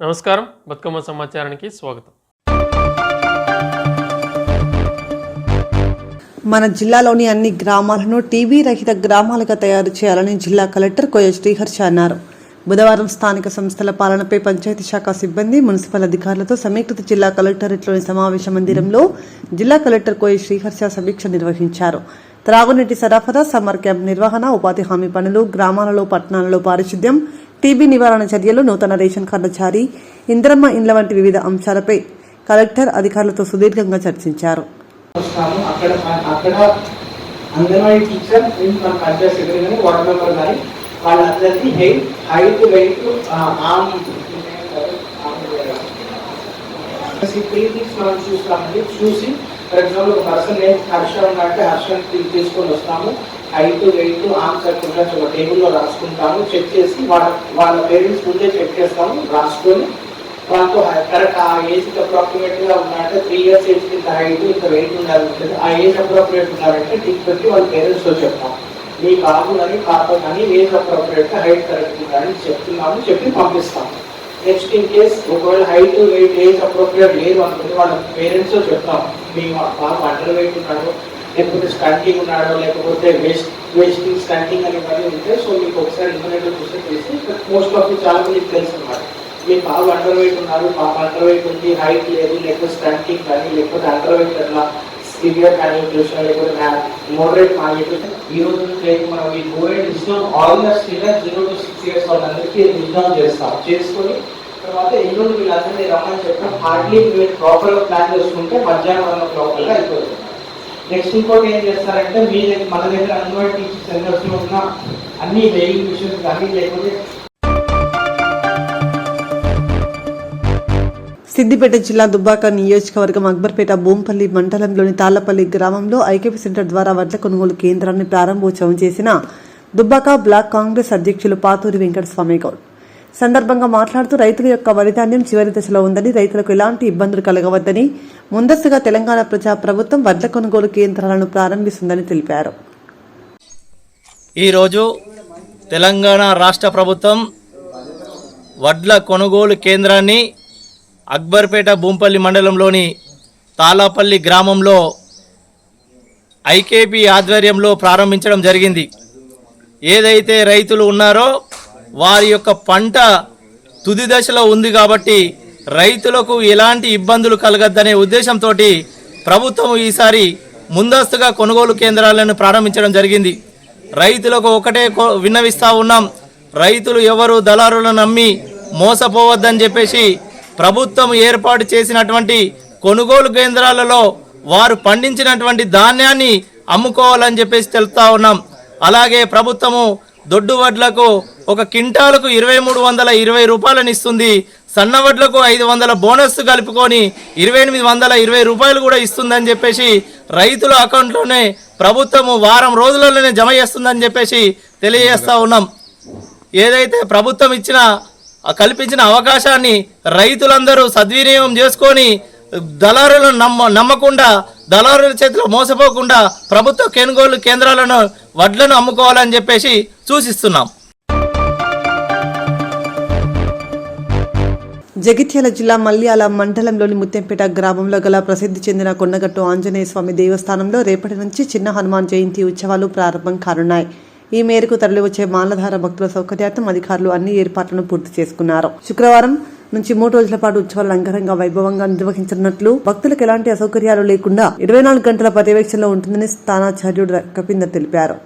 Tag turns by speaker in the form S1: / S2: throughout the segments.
S1: నమస్కారం. బతుకమ్మ సమాచారానికి స్వాగతం.
S2: మన జిల్లాలోని అన్ని గ్రామాలను టీబీ రహిత గ్రామాలుగా తయారు చేయాలని జిల్లా కలెక్టర్ కోయ శ్రీహర్ష అన్నారు. బుధవారం స్థానిక సంస్థల పాలనపై పంచాయతీ శాఖ సిబ్బంది, మున్సిపల్ అధికారులతో సమీకృత జిల్లా కలెక్టరేట్లోని సమావేశ మందిరంలో జిల్లా కలెక్టర్ కోయ శ్రీహర్ష సమీక్ష నిర్వహించారు. త్రాగునీటి సరఫరా, సమ్మర్ క్యాంప్ నిర్వహణ, ఉపాధి హామీ పనులు, గ్రామాలలో పట్టణాలలో పారిశుద్ధ్యం, టీబీ నివారణ చర్యలు, నూతన రేషన్ కార్డుల జారీ, ఇందిరమ్మ ఇండ్ల వంటి వివిధ అంశాలపై కలెక్టర్ అధికారులతో సుదీర్ఘంగా చర్చించారు.
S3: చూసి ఫర్ ఎగ్జాంపుల్ ఒక పర్సన్ నేమ్ హర్ష ఉన్నట్టే హర్షని తీసుకొని వస్తాము. హైట్ వెయిట్ ఆర్మ్ సర్కిల్స్ ఒక టేబుల్లో రాసుకుంటాము. చెక్ చేసి వాళ్ళ పేరెంట్స్ ముందే చెక్ చేస్తాము. రాసుకొని వాళ్ళతో కరెక్ట్ ఆ ఏజ్కి అప్రాప్రియేట్ గా ఉన్నారంటే 3 years ఏజ్ ఇంత హైట్ ఇంత వెయిట్ ఉండాలంటే ఆ ఏజ్ అప్రాప్రియేట్ ఉన్నారంటే టిక్ పెట్టి వాళ్ళ పేరెంట్స్ తో చెప్తాం. మీ బాబు అని పాప కానీ ఏజ్ అప్రాప్రియేట్ గా హైట్ కరెక్ట్ ఉందని చెప్తున్నాము, చెప్పి పంపిస్తాము. నెక్స్ట్ ఇన్ కేస్ ఒకవేళ హైట్ వెయిట్ ఏజ్ అప్రోప్రియేట్ లేదు అనుకుంటే వాళ్ళ పేరెంట్స్ తో చెప్తాం. మీ బాబు అండర్ వెయిట్ ఉన్నాడు, లేకపోతే స్టంటింగ్ ఉన్నాడో, లేకపోతే వేస్టింగ్ స్టంటింగ్ అని ఇవన్నీ ఉంటే సో మీకు ఒకసారి ఇంటర్నెట్లో చూస్తే తెలిసి మోస్ట్ ఆఫ్ చాలా మందికి తెలుసు అనమాట. మీ బాబు అండర్ వెయిట్ ఉన్నారు, పాప అండర్ వెయిట్ ఉంది, హైట్ లేదు, లేకపోతే స్టంటింగ్ కానీ, లేకపోతే అండర్ వెయిట్ అట్లా సివియర్ మ్యాల్న్యూట్రిషన్, లేకపోతే మోడరేట్ మ్యాల్న్యూట్రిషన్. ఈ రోజు మనం ఈ కోవిడ్ ఇస్తాం ఆల్మోస్ట్ 0 to 6 years వాళ్ళందరికీ ఇన్ఫార్మ్ చేస్తాం. చేసుకొని తర్వాత ఎల్లుండి వీళ్ళందరినీ రమ్మని చెప్పిన హార్డ్లీ మీరు ప్రాపర్గా ప్లాన్ చేసుకుంటే మధ్యాహ్నం ప్రాపర్గా అయిపోతుంది. నెక్స్ట్ ఇంకోటి ఏం చేస్తారంటే మన దగ్గర అంగన్వాడీ టీచర్ సెంటర్స్లో ఉన్న అన్ని వెయింగ్ మిషన్స్ కానీ లేకపోతే
S2: సిద్దిపేట జిల్లా దుబ్బాక నియోజకవర్గం అక్బర్పేట బోంపల్లి మండలంలోని తాళ్లపల్లి గ్రామంలో ఐకేపీ సెంటర్ ద్వారా వడ్ల కొనుగోలు కేంద్రాన్ని ప్రారంభోత్సవం చేసిన దుబ్బాక బ్లాక్ కాంగ్రెస్ అధ్యక్షులు పాతూరి వెంకటస్వామి గౌడ్ సందర్భంగా మాట్లాడుతూ రైతుల యొక్క వరిధాన్యం చివరి దశలో ఉందని, రైతులకు ఎలాంటి ఇబ్బందులు కలగవద్దని ముందస్తుగా తెలంగాణ ప్రజా ప్రభుత్వం వడ్ల కొనుగోలు కేంద్రాలను ప్రారంభిస్తుందని తెలిపారు.
S4: ఈరోజు తెలంగాణ రాష్ట్ర ప్రభుత్వం వడ్ల కొనుగోలు కేంద్రాన్ని అక్బర్పేట బోంపల్లి మండలంలోని తాళాపల్లి గ్రామంలో ఐకేపీ ఆధ్వర్యంలో ప్రారంభించడం జరిగింది. ఏదైతే రైతులు ఉన్నారో వారి యొక్క పంట తుది దశలో ఉంది కాబట్టి రైతులకు ఎలాంటి ఇబ్బందులు కలగద్దనే ఉద్దేశంతో ప్రభుత్వం ఈసారి ముందస్తుగా కొనుగోలు కేంద్రాలను ప్రారంభించడం జరిగింది. రైతులకు ఒకటే విన్నవిస్తూ ఉన్నాం, రైతులు ఎవరు దళారులను నమ్మి మోసపోవద్దని చెప్పేసి ప్రభుత్వం ఏర్పాటు చేసినటువంటి కొనుగోలు కేంద్రాలలో వారు పండించినటువంటి ధాన్యాన్ని అమ్ముకోవాలని చెప్పేసి తెలుపుతా ఉన్నాం. అలాగే ప్రభుత్వము దొడ్డు వడ్లకు ఒక క్వింటాలకు 2320 రూపాయలను ఇస్తుంది. సన్న వడ్లకు 500 బోనస్ కలుపుకొని 2820 రూపాయలు కూడా ఇస్తుందని చెప్పేసి రైతుల అకౌంట్లోనే ప్రభుత్వము వారం రోజులలోనే జమ చేస్తుందని చెప్పేసి తెలియజేస్తూ ఉన్నాం. ఏదైతే ప్రభుత్వం కల్పించిన అవకాశాన్ని రైతులందరూ సద్వినియోగం చేసుకొని దళారులను నమ్మకుండా, దళారుల చేతిలో మోసపోకుండా ప్రభుత్వ కొనుగోలు కేంద్రాలను వడ్లను అమ్ముకోవాలని చెప్పేసి సూచిస్తున్నాం.
S2: జగిత్యాల జిల్లా మల్యాల మండలంలోని ముత్యంపేట గ్రామంలో గల ప్రసిద్ధి చెందిన కొండగట్టు ఆంజనేయ స్వామి దేవస్థానంలో రేపటి నుంచి చిన్న హనుమాన్ జయంతి ఉత్సవాలు ప్రారంభం కానున్నాయి. ఈ మేరకు తరలివచ్చే మాలధార భక్తుల సౌకర్యార్థం అధికారులు అన్ని ఏర్పాట్లను పూర్తి చేసుకున్నారు. శుక్రవారం నుంచి 3 రోజుల పాటు ఉత్సవాలు అంగరంగ వైభవంగా నిర్వహించనున్నట్లు, భక్తులకు ఎలాంటి అసౌకర్యాలు లేకుండా 24 గంటల పర్యవేక్షణలో ఉంటుందని స్థానాచార్యుడు కపీందర్ తెలిపారు.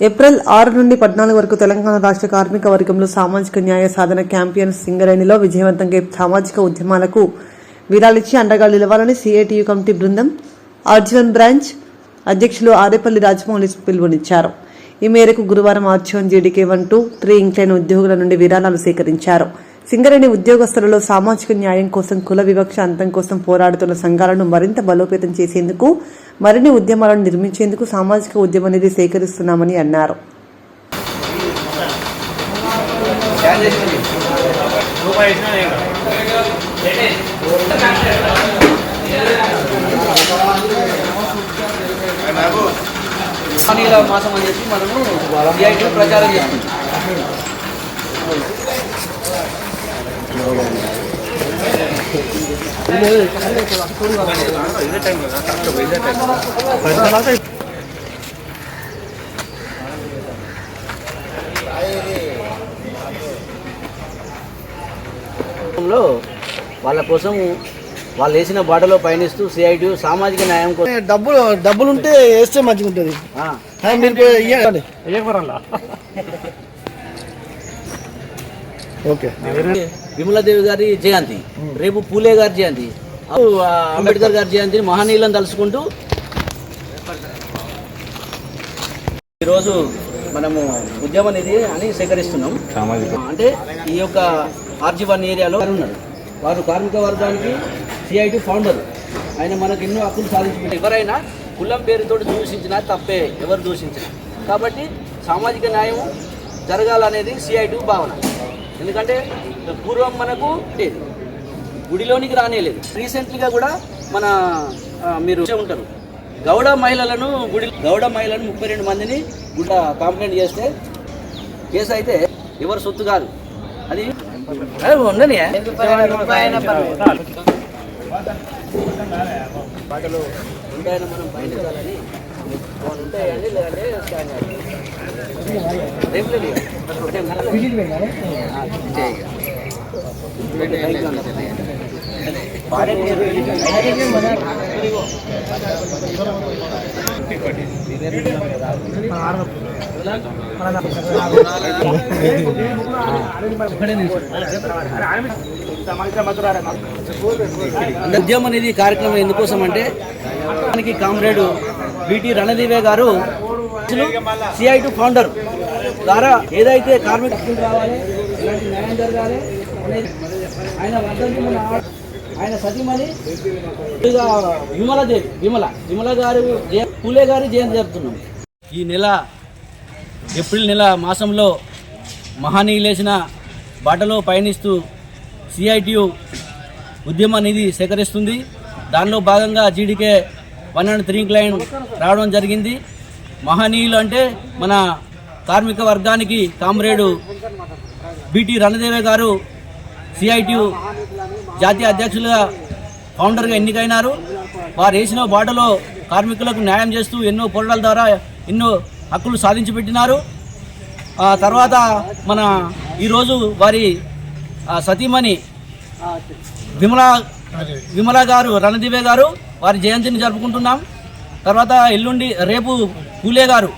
S2: ఏప్రిల్ 6 నుండి 14 వరకు తెలంగాణ రాష్ట్ర కార్మిక వర్గంలో సామాజిక న్యాయ సాధన క్యాంపియన్ సింగరేణిలో విజయవంతంగా సామాజిక ఉద్యమాలకు విరాళిచ్చి అండగా నిలవాలని సిఐటియు కమిటీ బృందం R1 బ్రాంచ్ అధ్యక్షులు ఆరేపల్లి రాజమౌళి పిలుపునిచ్చారు. ఈ మేరకు గురువారం R1 జీడీకే 1-3 ఇంక్లైన్ ఉద్యోగుల నుండి విరాళాలు సేకరించారు. సింగరేణి ఉద్యోగస్తులలో సామాజిక న్యాయం కోసం, కుల వివక్ష అంతం కోసం పోరాడుతున్న సంఘాలను మరింత బలోపేతం చేసేందుకు, మరిన్ని ఉద్యమాలను నిర్మించేందుకు సామాజిక ఉద్యమ నిధి సేకరిస్తున్నామని అన్నారు.
S5: అనిల మాసం అని చెప్పి మనము సిఐటి ప్రచారం చేస్తున్నాం. వాళ్ళ కోసం వాళ్ళు వేసిన బాటలో పయనిస్తూ సిఐటి సామాజిక న్యాయం కోసం
S6: డబ్బులు ఉంటే వేస్తే మంచిగా ఉంటుంది. మీరు ఇవ్వండి. ఓకే.
S5: విమలాదేవి గారి జయంతి, రేపు పూలే గారి జయంతి, అంబేద్కర్ గారి జయంతిని మహనీయులను తలుచుకుంటూ ఈరోజు మనము ఉద్యమ నిధి అని సేకరిస్తున్నాం. అంటే ఈ యొక్క R1 ఏరియాలో ఉన్నారు. వారు కార్మిక వర్గానికి సిఐటి ఫౌండర్. ఆయన మనకు ఎన్నో హక్కులు సాధించి, ఎవరైనా కులం పేరుతో దూషించినా తప్పే, ఎవరు దూషించినా. కాబట్టి సామాజిక న్యాయం జరగాలనేది సిఐటి భావన. ఎందుకంటే పూర్వం మనకు లేదు, గుడిలోనికి రానేలేదు. రీసెంట్లీగా కూడా మన మీరు ఉంటారు గౌడ మహిళలను 32 మందిని కంప్లైంట్ చేస్తే కేసు అయితే ఎవరు సొత్తు కాదు, అది ఉండని ఉంటాయని మనం బయటకాలని ఉంటాయండి. లేదంటే ఉద్యమం అనేది కార్యక్రమం ఎందుకోసం అంటే మనకి కామ్రేడు బిటి రణదివే గారు సిఐటి ఫౌండర్ ద్వారా ఏదైతే కార్మిక హక్కులు రావాలి, ఇలాంటి న్యాయం జరగాలి అనేది ఆయన ఆయన సతీమణి విమల గారు పూలే గారి జయంతి జరుపుతున్నాం. ఈ నెల ఏప్రిల్ నెల మాసంలో మహనీయులేసిన బాటలో పయనిస్తూ సిఐటియు ఉద్యమ నిధి సేకరిస్తుంది. దానిలో భాగంగా జీడీకే 1-3 ఇంక్లైన్ రావడం జరిగింది. మహనీయులు అంటే మన కార్మిక వర్గానికి కామ్రేడు బిటి రణదేవే గారు సిఐటియు జాతీయ అధ్యక్షులుగా ఫౌండర్గా ఎన్నికైనారు. వారు వేసిన బాటలో కార్మికులకు న్యాయం చేస్తూ ఎన్నో పోరాటాల ద్వారా ఎన్నో హక్కులు సాధించి పెట్టినారు. తర్వాత మన ఈరోజు వారి సతీమణి విమల గారు రణదివే గారు వారి జయంతిని జరుపుకుంటున్నాం. తర్వాత రేపు పూలే గారు,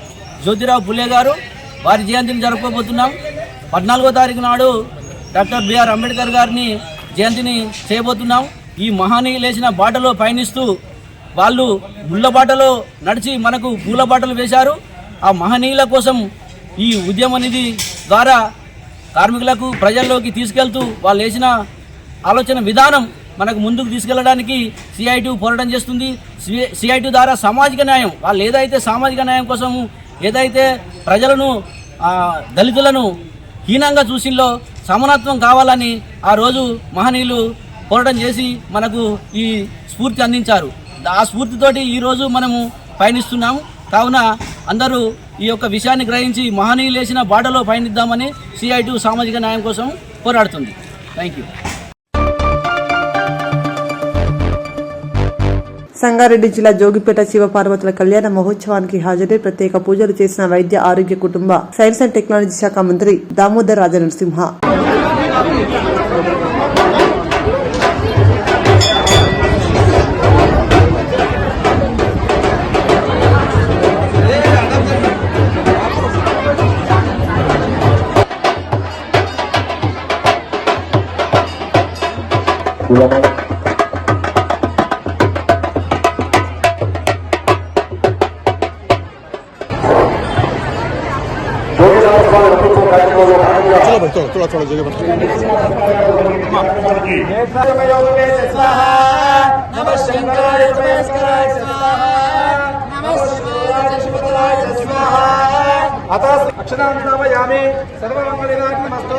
S5: జ్యోతిరావు పూలే గారు వారి జయంతిని జరుపుకోబోతున్నాం. 14వ తారీఖు నాడు డాక్టర్ బిఆర్ అంబేద్కర్ గారిని జయంతిని చేయబోతున్నాం. ఈ మహనీయులు వేసిన బాటలో పయనిస్తూ వాళ్ళు ముళ్ళ బాటలో నడిచి మనకు పూల బాటలు వేశారు. ఆ మహనీయుల కోసం ఈ ఉద్యమ నిధి ద్వారా కార్మికులకు ప్రజల్లోకి తీసుకెళ్తూ వాళ్ళు వేసిన ఆలోచన విధానం మనకు ముందుకు తీసుకెళ్లడానికి సిఐటి పోరాటం చేస్తుంది. సిఐటి ద్వారా సామాజిక న్యాయం, వాళ్ళు ఏదైతే సామాజిక న్యాయం కోసము ఏదైతే ప్రజలను దళితులను హీనంగా చూసిల్లో సమానత్వం కావాలని ఆ రోజు మహనీయులు పోరాటం చేసి మనకు ఈ స్ఫూర్తి అందించారు. ఆ స్ఫూర్తితోటి ఈరోజు మనము పయనిస్తున్నాము. కావున అందరూ ఈ యొక్క విషయాన్ని గ్రహించి మహనీయులు వేసిన బాటలో పయనిద్దామని సిఐటి సామాజిక న్యాయం కోసం పోరాడుతుంది. Thank you.
S2: సంగారెడ్డి జిల్లా జోగిపేట శివపార్వతుల కళ్యాణ మహోత్సవానికి హాజరై ప్రత్యేక పూజలు చేసిన వైద్య ఆరోగ్య కుటుంబ సైన్స్ అండ్ టెక్నాలజీ శాఖ మంత్రి దామోదర్ రాజనరసింహ.
S7: अक्षरामयामी सर्वमंगलनिराजनमस्तु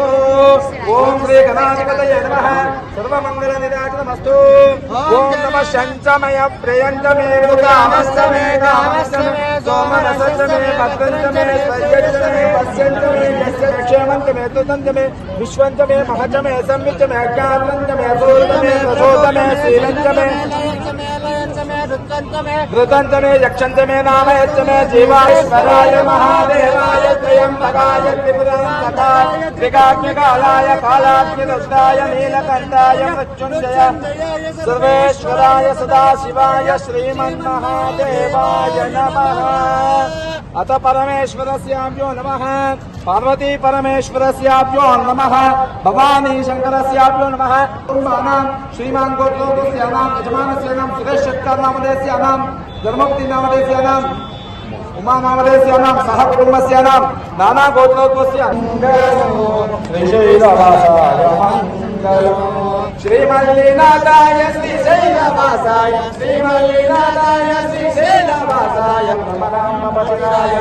S7: ओम श्री गणाधिपतये नमः सर्वमंगलनिराजनमस्तु ओम नमः शंचमय प्रियंचमे कामस्तमे सोमनसस्तमे भद्रंचमे स्वयंचमे पश्यंचमे यस्य क्षेमंचमे तुतंचमे विश्वंचमे महचमे संविचमे अज्ञानंचमे असूरतमे रसोतमे श्रीलंचमे ऋतंचमे यक्षंचमे नामयचमे जीवाश्वराय महादेवाय त्र्यंबकाय त्रिपुरांतकाय त्रिकाग्निकालाय कालाग्निदुष्टाय नीलकंठाय मृत्युंजय सर्वेश्वराय सदाशिवाय श्रीमन्महादेवाय नमः। अथ परमेश्वरस्याभ्यो नमः पार्वती परमेश्वरस्याभ्यो नमः भवानी शंकरस्याभ्यो नमः। श्रीमान गोत्रोस्यानां यजमानस्यानां सुरेश शक्कर नामधेयस्यानां धर्मपति नामधेयस्यानां उमा नामधेयस्यानां सह कुटुंबस्यानां नाना गोत्रोस्यानां श्रीमल्लिनाथाय श्रीशैलवासाय श्रीमल्लिनाथाय श्रीशैलवासाय भ्रमराम्बपतिराय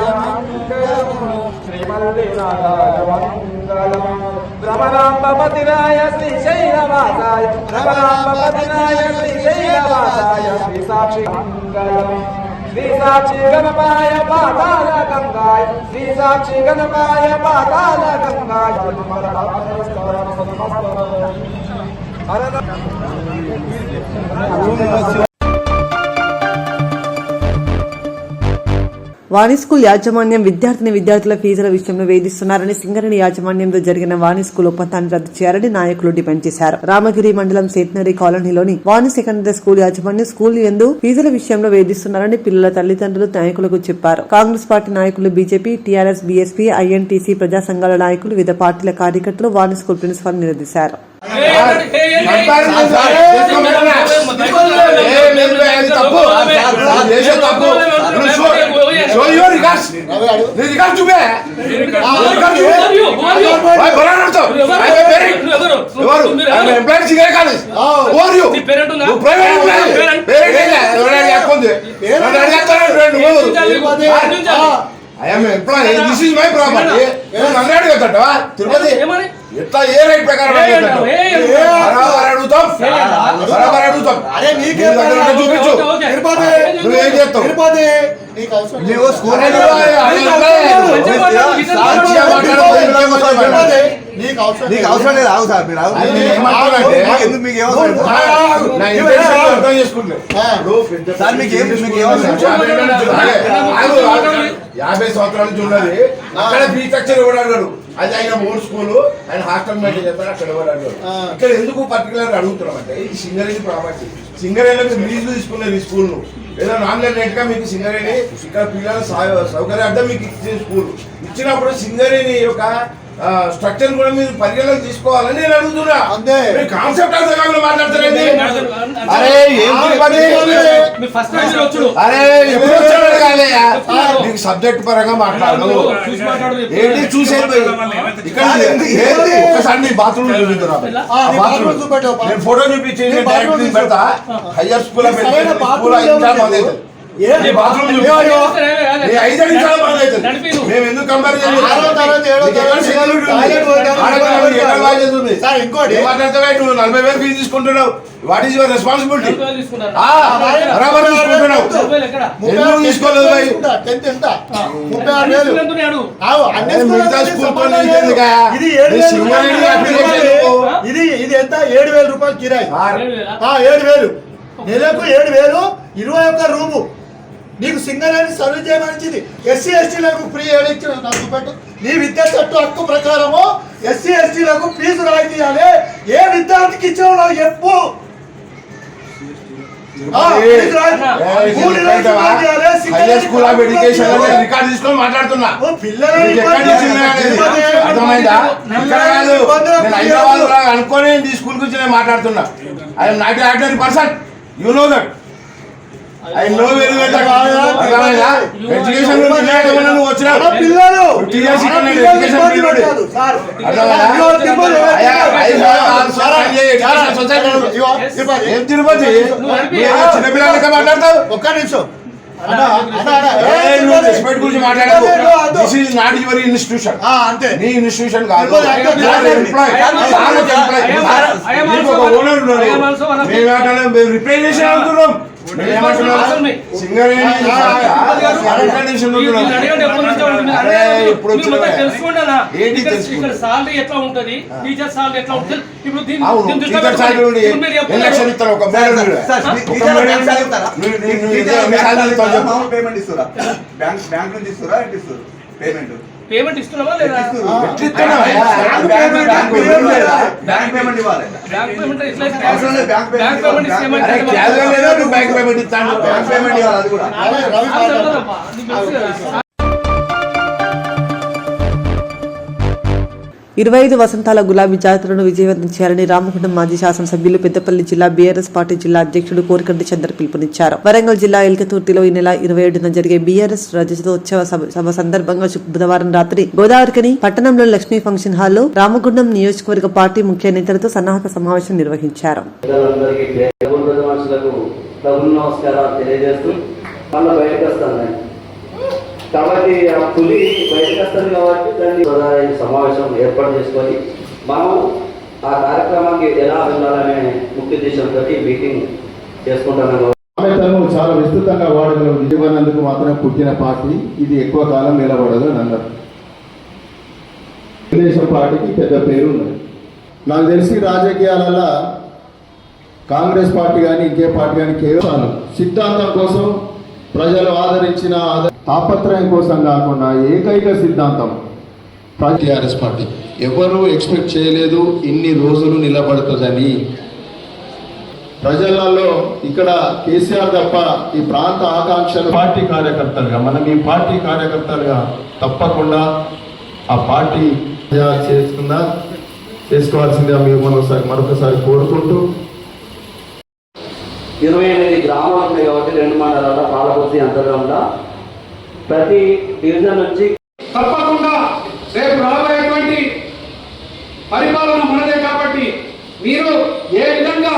S7: श्रीमल्लिनाथाय मङ्गलम् भ्रमराम्बपतिराय श्रीशैलवासाय भ्रमराम्बपतिराय श्रीशैलवासाय श्रीसाक्षी मङ्गलम् श्रीसाक्षी गणपाय पाताल गंगाय श्रीसाक्षी गणपाय पाताल गंगाय
S2: వాణి స్కూల్ యాజమాన్యం విద్యార్థుల ఫీజుల విషయంలో వేధిస్తున్నారని సింగరేణి యాజమాన్యంతో జరిగిన వాణి స్కూల్ ఒప్పందాన్ని రద్దు చేయాలని నాయకులు డిమాండ్ చేశారు. రామగిరి మండలం సేట్నరీ కాలనీలోని వాణి సెకండరీ స్కూల్ యాజమాన్యం స్కూల్ యందు ఫీజుల విషయంలో వేధిస్తున్నారని పిల్లల తల్లిదండ్రులు నాయకులకు చెప్పారు. కాంగ్రెస్ పార్టీ నాయకులు, బీజేపీ, టీఆర్ఎస్, బీఎస్పీ, ఐఎన్టీసీ, ప్రజా సంఘాల నాయకులు, వివిధ పార్టీల కార్యకర్తలు వాణి స్కూల్ ప్రిన్సిపాల్ నిలదీశారు.
S8: ఎట్లా ఏ రైట్ ప్రకారం అడుగుతాం చూపించు నువ్వేం చేస్తావు
S6: నీకు అవసరం లేదు. ఆగు సార్, మీరు
S8: అర్థం చేసుకుంటే
S6: సార్ మీకు
S8: 50 సంవత్సరాల నుంచి ఉన్నది. అక్కడ ఫీ స్ట్రక్చర్ కూడా అన్నాడు. అది ఆయన ఓల్డ్ స్కూల్, ఆయన హాస్టల్ మెయింటైన్ చేస్తారు. అక్కడ కూడా అన్నాడు. ఇక్కడ ఎందుకు పర్టికులర్ అడుగుతున్నాం అంటే ఈ సింగరేణి ప్రాపర్టీ, సింగరేణికి లీజు తీసుకున్నారు ఈ స్కూల్ ను. ఏదో నామినల్ రేట్ గా మీకు సింగరేణి ఇక్కడ పిల్లల సౌకర్యార్థం మీకు ఇచ్చే స్కూల్ ఇచ్చినప్పుడు సింగరేణి యొక్క స్ట్రక్చర్ కూడా మీరు పరిగణలోకి తీసుకోవాలని నేను అడుగుతున్నా. అంతే కాన్సెప్ట్ అర్థం మాట్లాడతారండి. నీకు సబ్జెక్ట్ పరంగా మాట్లాడదు ఏంటి చూసేది. ఇక్కడ ఒకసారి నీ బాత్రూమ్ చూపిస్తున్నా, నేను ఫోటో చూపించి పెడతా. హయ్యర్ స్కూల్ బాత్రూమ్ మేము ఎందుకు కంపేర్ ఇంకోటి మాట్లాడతావా? నువ్వు 40,000 ఫీజు తీసుకుంటున్నావు. What is your responsibility? బరాబర్ తీసుకుంటున్నావు. ఎందుకు తీసుకోలేదు? మిగతా స్కూల్
S6: ఇది ఎంత? 7,000 రూపాయలు కిరాయి. 7,000 నెలకు 7,000, 21 రూము. నీకు సింగరేణి సర్వీస్ చేయమనిచ్చింది. ఎస్సీ ఎస్టీలకు ఫ్రీ ఏడిచ్చిన నాకు పెట్టు. నీ విద్యా చట్టు హక్కు ప్రకారము ఎస్సీ ఎస్టీలకు ఫీజు రాయితీ ఇవ్వాలి. ఏ విద్యార్థికి ఇచ్చావు నాకు చెప్పు.
S8: మాట్లాడుతున్నా అనుకోని ఈ స్కూల్ గురించి నేను మాట్లాడుతున్నా. I'm not ordinary person, you know that. అవి నో వేలు ఎడ్యుకేషన్ నువ్వు వచ్చినా
S6: పిల్లలు
S8: తిరుపతి చిన్నపిల్లలు లెక్క మాట్లాడతావు.
S6: ఒక్క నిమిషం
S8: రెస్పెక్ట్ గురించి మాట్లాడదు. This is not your institution.
S6: అంతే
S8: నీ ఇన్స్టిట్యూషన్ కాదు. రిప్రజెంటేషన్ అంటున్నాం.
S1: సాలరీ ఎట్లా ఉంటది, టీచర్ సాలరీ ఎట్లా ఉంటది. ఇప్పుడు పేమెంట్ ఇస్తున్నావా లేదా? బ్యాంక్ పేమెంట్ ఇవ్వాలి. బ్యాంక్ పేమెంట్ ఇవ్వాలి. అది కూడా
S2: 25 వసంతాల గులాబీ జాతరను విజయవంతం చేయాలని రామగుండం మాజీ శాసనసభ్యులు పెద్దపల్లి జిల్లా బీఆర్ఎస్ పార్టీ జిల్లా అధ్యక్షుడు కోరికంటి చంద్ర పిలుపునిచ్చారు. వరంగల్ జిల్లా ఎల్కతుర్తిలో ఈ నెల 27న జరిగే బీఆర్ఎస్ రజతోత్సవ సభ సందర్భంగా బుధవారం రాత్రి గోదావరికని పట్టణంలో లక్ష్మీ ఫంక్షన్ హాల్లో రామగుండం నియోజకవర్గ పార్టీ ముఖ్య నేతలతో సన్నాహక సమావేశం నిర్వహించారు.
S9: కాబట్టి ఆ పులి బయటకు వస్తుంది కాబట్టి దాన్ని సమావేశం ఏర్పాటు చేసుకొని మనం ఆ కార్యక్రమానికి ఎలా వెళ్ళాలనే ముఖ్య ఉద్దేశంతో మీటింగ్ చేసుకుంటున్నాము.
S10: చాలా విస్తృతంగా వాడగలం. విజయవానందుకు మాత్రమే పుట్టిన పార్టీ ఇది ఎక్కువ కాలం నిలబడదు అని అన్నారు. తెలుగుదేశం పార్టీకి పెద్ద పేరు ఉన్నది. నాకు తెలిసి రాజకీయాలలో కాంగ్రెస్ పార్టీ కానీ ఇంకే పార్టీ కానీ కేవలం సిద్ధాంతం కోసం ప్రజలు ఆదరించిన తాపత్రయం కోసం కాకుండా ఏకైక సిద్ధాంతం టీఆర్ఎస్ పార్టీ. ఎవరు ఎక్స్పెక్ట్ చేయలేదు ఇన్ని రోజులు నిలబడుతుందని. ప్రజలలో ఇక్కడ కేసీఆర్ తప్ప ఈ ప్రాంత ఆకాంక్షలు పార్టీ కార్యకర్తలుగా మనం ఈ పార్టీ కార్యకర్తలుగా తప్పకుండా ఆ పార్టీ చేసుకోవాల్సిందిగా మీరు మరొకసారి కోరుకుంటూ
S9: 28 గ్రామాలు ఉన్నాయి కాబట్టి 2 మండలాల పాలకుర్తి అంతర్గంలో ప్రతి డివిజన్ నుంచి
S11: తప్పకుండా రేపు రాబోయేటువంటి పరిపాలన మనదే కాబట్టి మీరు ఏ విధంగా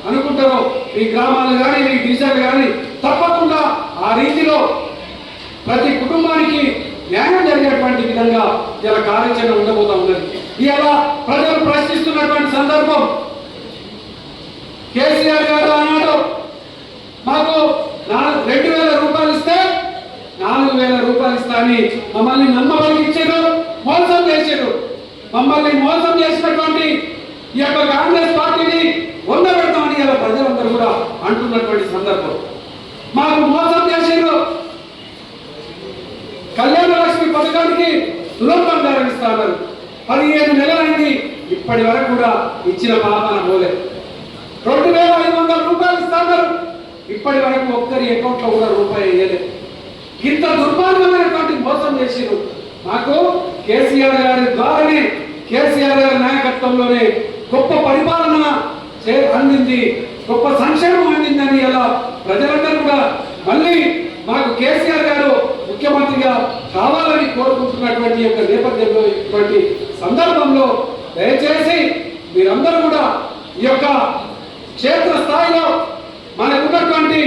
S11: అనుకుంటారో ఈ గ్రామాలు కానీ ఈ డివిజన్లు కానీ తప్పకుండా ఆ రీతిలో ప్రతి కుటుంబానికి న్యాయం జరిగేటువంటి విధంగా ఇలా కార్యాచరణ ఉండబోతా ఉన్నది. ఇలా ప్రజలు ప్రశ్నిస్తున్నటువంటి సందర్భం. కేసీఆర్ గారు అన్నాడు మాకు 2,000 రూపాయలు ఇస్తే 4,000 రూపాయలు ఇస్తా అని మమ్మల్ని నమ్మబలిగించారు, మోసం చేశారు. మమ్మల్ని మోసం చేసినటువంటి ఈ యొక్క కాంగ్రెస్ పార్టీని వందబెడతామని ఇలా ప్రజలందరూ కూడా అంటున్నటువంటి సందర్భం. మాకు మోసం చేశారు. కళ్యాణ లక్ష్మి పథకానికి సులభం ధరనిస్తున్నారు. 15 నెలలైంది, ఇప్పటి వరకు కూడా ఇచ్చిన పాపన పోలేదు. 2,500 రూపాయలు ఇస్తున్నారు, ఇప్పటి వరకు ఒక్కరి అకౌంట్ లో కూడా రూపాయి వేయలేదు. ఇంత దుర్మార్గమైనటువంటి మోసం చేసిరు. మాకు కేసీఆర్ గారి ద్వారానే, కేసీఆర్ గారి నాయకత్వంలోనే గొప్ప పరిపాలన అందింది, గొప్ప సంక్షేమం అందిందని ఇలా ప్రజలందరూ కూడా మళ్ళీ మాకు కేసీఆర్ గారు ముఖ్యమంత్రిగా కావాలని కోరుకుంటున్నటువంటి యొక్క నేపథ్యంలో ఇటువంటి సందర్భంలో దయచేసి మీరందరూ కూడా ఈ యొక్క క్షేత్ర స్థాయిలో మనకున్నటువంటి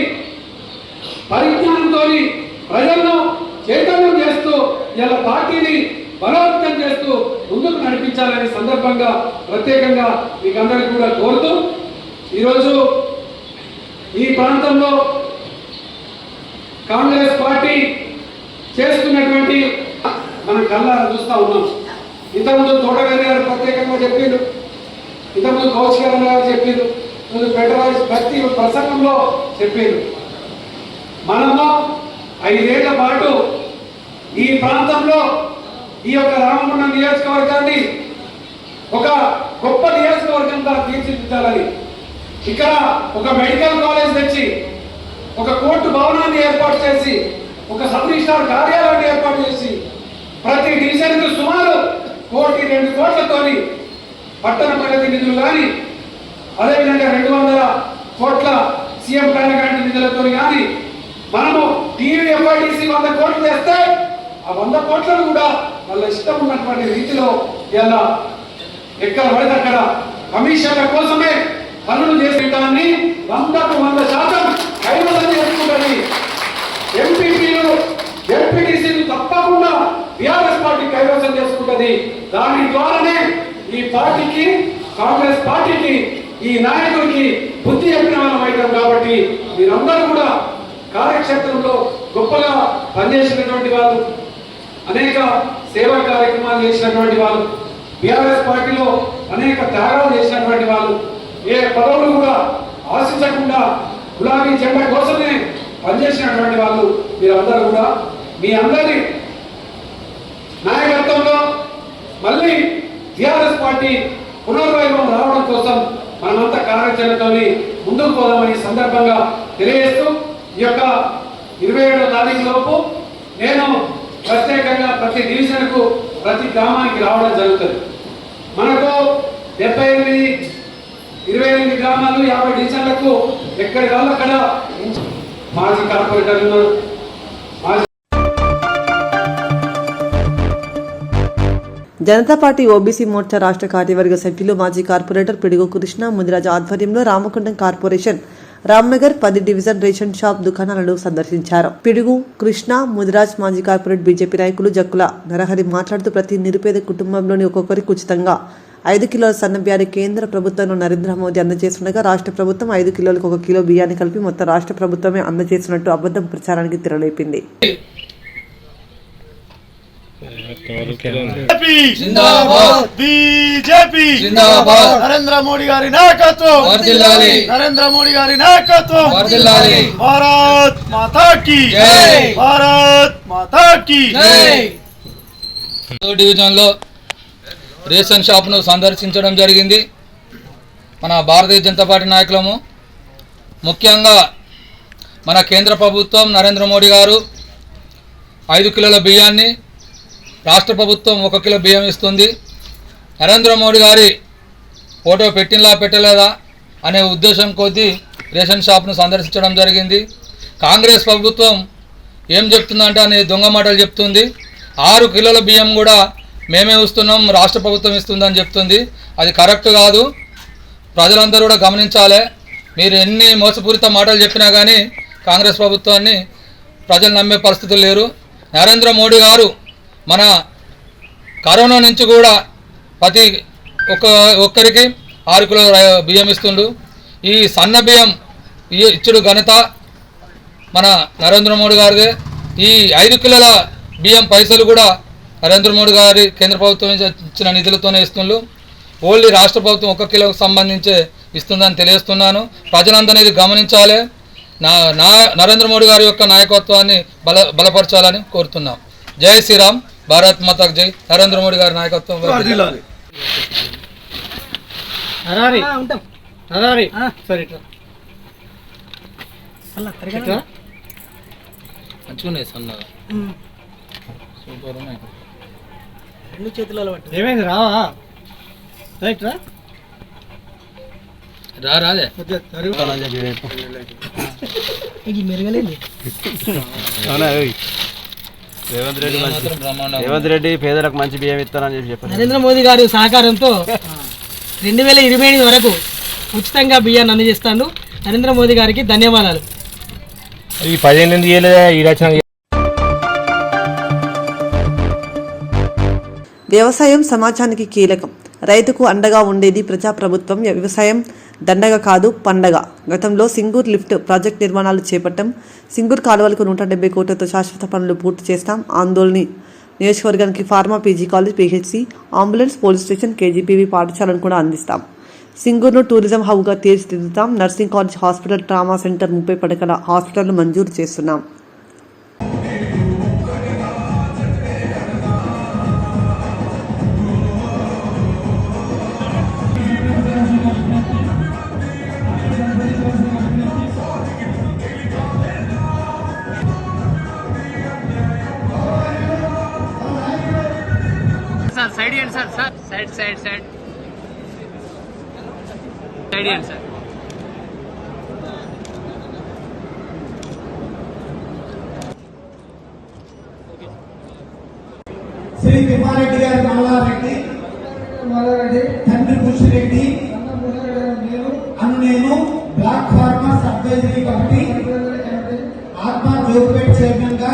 S11: పరిజ్ఞానంతో ప్రజలను చైతన్యం చేస్తూ ఇలా పార్టీని బలోపేతం చేస్తూ ముందుకు నడిపించాలనే సందర్భంగా ప్రత్యేకంగా మీకు అందరికీ కూడా కోరుతూ ఈరోజు ఈ ప్రాంతంలో కాంగ్రెస్ పార్టీ చేస్తున్నటువంటి మనం కళ్ళారా చూస్తూ ఉన్నాం. ఇంతకుముందు తోటగారి గారు ప్రత్యేకంగా చెప్పిండు, ఇంతకుముందు కౌశిక్ గారు చెప్పిండు, ప్రతి ప్రసంగంలో చెప్పారు. మనము 5 ఏళ్ల పాటు ఈ ప్రాంతంలో ఈ యొక్క రామగుండం నియోజకవర్గాన్ని ఒక గొప్ప నియోజకవర్గంగా తీర్చిదిద్దాలని ఇక్కడ ఒక మెడికల్ కాలేజ్ తెచ్చి, ఒక కోర్టు భవనాన్ని ఏర్పాటు చేసి, ఒక సబ్ రిజిస్ట్రార్ కార్యాలయాన్ని ఏర్పాటు చేసి, ప్రతి డివిజన్కు సుమారు 1-2 కోట్లతోని పట్టణ ప్రగతి నిధులు కానీ, అదేవిధంగా 200 కోట్ల సీఎం కార్యక్రమ నిధులతో కానీ మనము టీవీఎఫ్ఐడిసి 100 కోట్లు తెస్తే ఆ 100 కోట్లను కూడా వాళ్ళ ఇష్టం ఉన్నటువంటి రీతిలో ఇలా ఎక్కడ పడితే అక్కడ కమిషన్ల కోసమే పనులు చేసేటాన్ని 100% కైవసం చేసుకుంటుంది. ఎంపీపీలు ఎంపీటీసీలు తప్పకుండా టీఆర్ఎస్ పార్టీ కైవసం చేసుకుంటుంది. దాని ద్వారానే ఈ పార్టీకి, కాంగ్రెస్ పార్టీకి, ఈ నాయకుడికి బుద్ధి చెప్పిన వాళ్ళం అవుతాం. కాబట్టి మీరందరూ కూడా కార్యక్షేత్రంలో గొప్పగా పనిచేసినటువంటి వాళ్ళు, అనేక సేవా కార్యక్రమాలు చేసినటువంటి వాళ్ళు, టీఆర్ఎస్ పార్టీలో అనేక త్యాగాలు చేసినటువంటి వాళ్ళు, ఏ పదవులు కూడా ఆశించకుండా గులాబీ జెండా కోసమే పనిచేసినటువంటి వాళ్ళు మీరందరూ కూడా మీ అందరి నాయకత్వంలో మళ్ళీ టీఆర్ఎస్ పార్టీ పునర్వైభవం రావడం కోసం మనమంతా కార్యాచరణతో ముందుకు పోదామని సందర్భంగా తెలియజేస్తూ ఈ యొక్క 27వ తారీఖు లోపు నేను ప్రత్యేకంగా ప్రతి డివిజన్కు, ప్రతి గ్రామానికి రావడం జరుగుతుంది. మనకు 28 గ్రామాలు 50 డివిజన్లకు ఎక్కడి వాళ్ళు అక్కడ మాజీ కార్పొరేటర్లు,
S2: జనతా పార్టీ ఓబీసీ మోర్చా రాష్ట్ర కార్యవర్గ సభ్యులు మాజీ కార్పొరేటర్ పిడుగు కృష్ణ ముదిరాజు ఆధ్వర్యంలో Ramagundam corporation Ramnagar 10 division ration shop దుకాణాలను సందర్శించారు. పిడుగు కృష్ణ ముదిరాజ్ మాజీ కార్పొరేట్ బీజేపీ నాయకులు జక్కుల నరహరి మాట్లాడుతూ ప్రతి నిరుపేద కుటుంబంలోని ఒక్కొక్కరికి ఉచితంగా 5 కిలోల సన్నబియ్యాన్ని కేంద్ర ప్రభుత్వంలో నరేంద్ర మోదీ అందజేస్తుండగా రాష్ట్ర ప్రభుత్వం 5 కిలోలకు 1 కిలో బియ్యాన్ని కలిపి మొత్తం రాష్ట్ర ప్రభుత్వమే అందజేస్తున్నట్టు అబద్ధం ప్రచారానికి తెరలేపింది.
S6: బీజేపీ నరేంద్ర మోడీ గారి నాయకత్వం, నరేంద్ర మోడీ గారి నాయకత్వం, భారత్ మాతా కీ జై, భారత్ మాతా కీ జై.
S12: డివిజన్ లో రేషన్ షాప్ను సందర్శించడం జరిగింది. మన భారతీయ జనతా పార్టీ నాయకులము, ముఖ్యంగా మన కేంద్ర ప్రభుత్వం నరేంద్ర మోడీ గారు 5 కిలోల బియ్యాన్ని, రాష్ట్ర ప్రభుత్వం 1 కిలో బియ్యం ఇస్తుంది. నరేంద్ర మోడీ గారి ఫోటో పెట్టినలా పెట్టలేదా అనే ఉద్దేశం కొద్దీ రేషన్ షాప్ను సందర్శించడం జరిగింది. కాంగ్రెస్ ప్రభుత్వం ఏం చెప్తుందంటే అనే దొంగ మాటలు చెప్తుంది. 6 కిలోల బియ్యం కూడా మేమే ఇస్తున్నాం, రాష్ట్ర ప్రభుత్వం ఇస్తుందని చెప్తుంది. అది కరెక్ట్ కాదు. ప్రజలందరూ కూడా గమనించాలి. మీరు ఎన్ని మోసపూరిత మాటలు చెప్పినా కానీ కాంగ్రెస్ ప్రభుత్వాన్ని ప్రజలు నమ్మే పరిస్థితులు లేరు. నరేంద్ర మోడీ గారు మన కరోనా నుంచి కూడా ప్రతి ఒక్కరికి 6 కిలోల బియ్యం ఇస్తుండు. ఈ సన్న బియ్యం ఇచ్చుడు ఘనత మన నరేంద్ర మోడీ గారిదే. ఈ 5 కిలోల బియ్యం పైసలు కూడా నరేంద్ర మోడీ గారి కేంద్ర ప్రభుత్వం ఇచ్చిన నిధులతోనే ఇస్తుండ్రు. ఓన్లీ రాష్ట్ర ప్రభుత్వం 1 కిలోకు సంబంధించి ఇస్తుందని తెలియజేస్తున్నాను. ప్రజలందరూ ఇది గమనించాలి. నరేంద్ర మోడీ గారి యొక్క నాయకత్వాన్ని బలపరచాలని కోరుతున్నాం. జై శ్రీరామ్, భారత్ మాతాకు జై. నరేంద్ర మోడీ గారి నాయకత్వం మంచిగా సన్నగా సూపర్ ఉన్నాయి.
S5: 2 చేతులలో
S6: ఏమైంది రావా రైట్ రా
S12: రాదే
S5: ఇది మెరగలేదు.
S7: రేవంత్ రెడ్డి పేదలకు మంచి బియ్యం ఇస్తానని చెప్పారు.
S5: నరేంద్ర మోదీ గారి సహకారంతో 2028 వరకు ఉచితంగా బియ్యాన్ని అందజేస్తాను. నరేంద్ర మోదీ గారికి ధన్యవాదాలు.
S7: ఈ 15 ఏళ్ళ ఈ రచన
S2: వ్యవసాయం సమాజానికి కీలకం. రైతుకు అండగా ఉండేది ప్రజాప్రభుత్వం. వ్యవసాయం దండగ కాదు, పండగ. గతంలో సింగూర్ లిఫ్ట్ ప్రాజెక్ట్ నిర్మాణాలు చేపట్టాం. సింగూర్ కాలువలకు 170 కోట్లతో శాశ్వత పనులు పూర్తి చేస్తాం. ఆందోళన నియోజకవర్గానికి pharma, PG college, PHC, ambulance, police station, KGBV పాఠశాలను కూడా అందిస్తాం. సింగూర్ను టూరిజం హబ్గా తీర్చిదిద్దుతాం. Nursing college, hospital, trauma centre, 30 పడకల హాస్పిటల్ను మంజూరు చేస్తున్నాం.
S1: సైడ్ ఇవ్వండి sir. Side side side side ఇవ్వండి సార్.
S3: తిమ్మారెడ్డి గారి మల్లారెడ్డి తండ్రి బుచ్చిరెడ్డి అను నేను బ్లాక్ ఫార్మర్స్ అడ్వైజరీ కమిటీ ఆత్మ జోగిపేట చైర్మన్ గా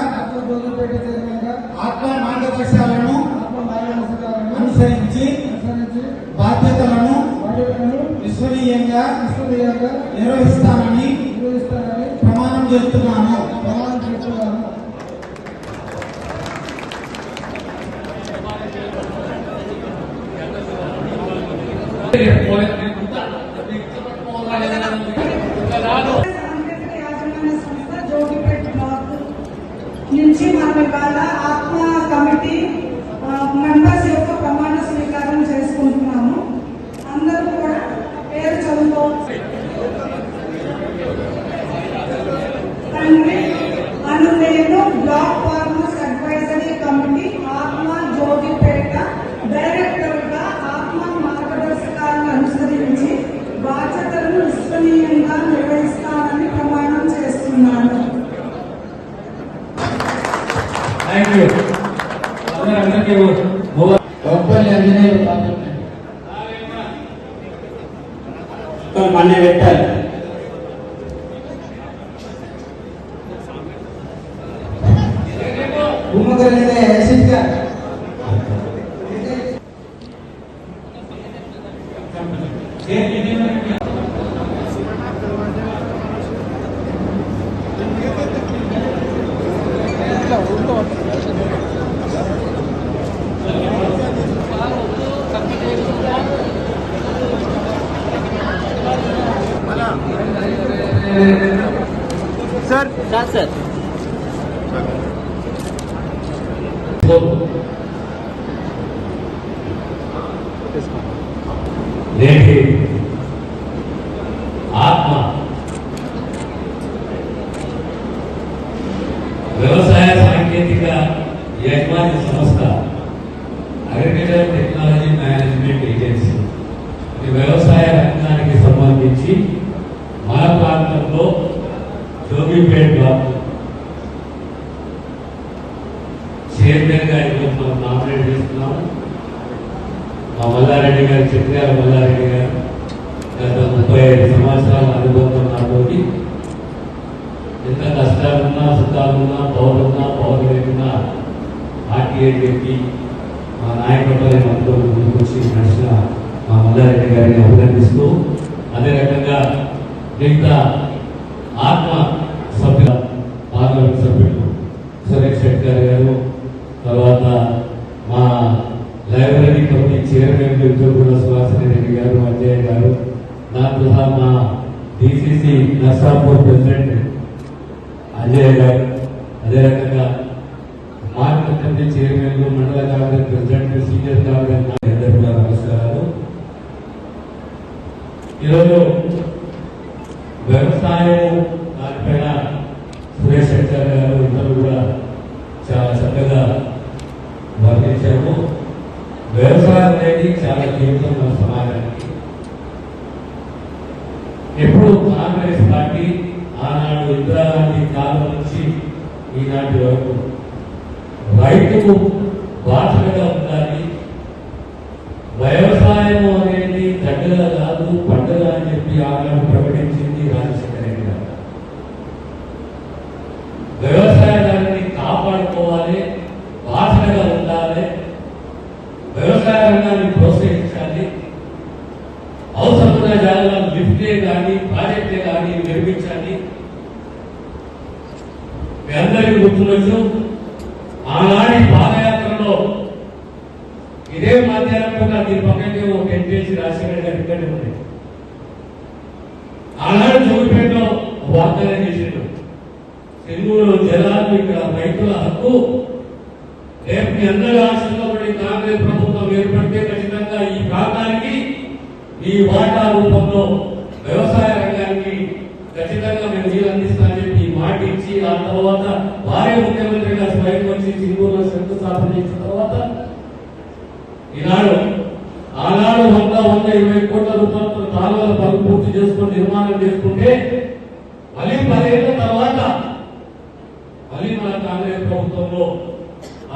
S3: ఆత్మ మార్గదర్శకాలను అనుసరించి బాధ్యతలను విశ్వనీయంగా నిర్వహిస్తానని ప్రమాణం చేస్తున్నాను.
S13: నుంచి మనం ఇవాళ ఆత్మ కమిటీ మెంబర్స్ యొక్క ప్రమాణ స్వీకారం చేసుకుంటున్నాము. అందరూ కూడా పేరు చదువుకోవచ్చు. అను నేను బ్లాక్ ఫార్మర్స్ అడ్వైజరీ కమిటీ ఆత్మ జోగిపేట డైరెక్టర్ గా ఆత్మ మార్గదర్శకాలను అనుసరించి బాధ్యతలను విశ్వనీయంగా నిర్వహిస్తానని ప్రమాణం చేస్తున్నాను.
S3: మన్నే పెట్టాలి.
S4: సార్ సార్ సార్
S11: నేటి ఆత్మ వ్యవసాయ సాంకేతిక యజమాని సంస్థ అగ్రికల్చర్ టెక్నాలజీ మేనేజ్మెంట్ ఏజెన్సీ వ్యవసాయ రంగానికి సంబంధించి మన ప్రాంతంలో జోగిపేట బ్లాక్ చైర్మన్ గా ఈరోజు మనం నామినేట్ చేస్తున్నాము. మా మల్లారెడ్డి గారు, చిత్రాల మల్లారెడ్డి గారు గత 35 సంవత్సరాల అనుభవం నాతోటి ఎంత కష్టాలున్నా సుఖాలున్నా పౌరు లేకున్నా ఆర్టీఐ పెట్టి మా నాయకత్వాన్ని మనతో ముందుకొచ్చి నడిచిన మా మల్లారెడ్డి గారిని అభినందిస్తూ, అదే రకంగా మిగతా ఆత్మ సభ్యుల పార్లమెంట్ సభ్యులు సురేష్ శెట్కర్ గారు, తర్వాత మా లైబ్రరీ కమిటీ చైర్మన్ ఉద్యోగుల సుహాసిని రెడ్డి గారు, అజయ్ గారు, దాంతో సహా మా డిసిసి నర్సాపూర్ ప్రెసిడెంట్ అజయ్ గారు, అదే రకంగా మార్కెట్ కమిటీ చైర్మన్, మండల కాంగ్రెస్ ప్రెసిడెంట్, సీనియర్ కాంగ్రెస్ అందరూ కూడా నమస్కారాలు. ఈరోజు వ్యవసాయం దానిపైన సురేష్ శెట్కర్ గారు ఇద్దరు కూడా చాలా చక్కగా వర్ణించాము. వ్యవసాయం అనేది చాలా జీవితం మన సమాజానికి. ఎప్పుడు కాంగ్రెస్ పార్టీ ఆనాడు ఇందిరాగాంధీ కాలం నుంచి ఈనాటి వరకు రైతుకు బాధ్యతగా ఉండాలి, వ్యవసాయం అనేది దగ్గర కాదు పండుగ అని చెప్పి ఆనాడు ప్రకటించింది రాజశేఖర రెడ్డి గారు. వ్యవసాయాన్ని కాపాడుకోవాలి, బాధ్యతగా ఉండాలి, వ్యవసాయ రంగాన్ని ప్రోత్సహించాలి, అవసరమైన జాగాలను లిఫ్టే కానీ ప్రాజెక్టే కానీ నిర్మించాలి. మీ అందరికీ గుర్తున్నట్లు ఆనాటి పాదయాత్రలో ఇదే మధ్యాహ్నం దీని పక్కనే ఒక టెంట్ వేసి రాజశేఖర గారు ఇక్కడే ఉంది. ఆనాడు జోగిపేటలో వాగ్దానం చేసిండు, తెలుగులో జలాలు ఇక్కడ రైతుల హక్కు, రేపు మీ అందరి ఆశల్లో పడి కాంగ్రెస్ ప్రభుత్వం ఏర్పడితే ఖచ్చితంగా ఈ ప్రాంతానికి ఈ వాటా రూపంలో వ్యవసాయ రంగానికి ఖచ్చితంగా మేము నీళ్ళు అందిస్తామని చెప్పి మాట ఇచ్చి, ఆ తర్వాత వారే ముఖ్యమంత్రిగా స్వయం వచ్చి సింగూరులో శంకుస్థాపన చేసిన తర్వాత ఈనాడు ఆనాడు 120 కోట్ల రూపాయలతో కాలువల పనులు పూర్తి చేసుకుని నిర్మాణం చేసుకుంటే మళ్ళీ 10 ఏళ్ల తర్వాత మళ్ళీ మన కాంగ్రెస్ ప్రభుత్వంలో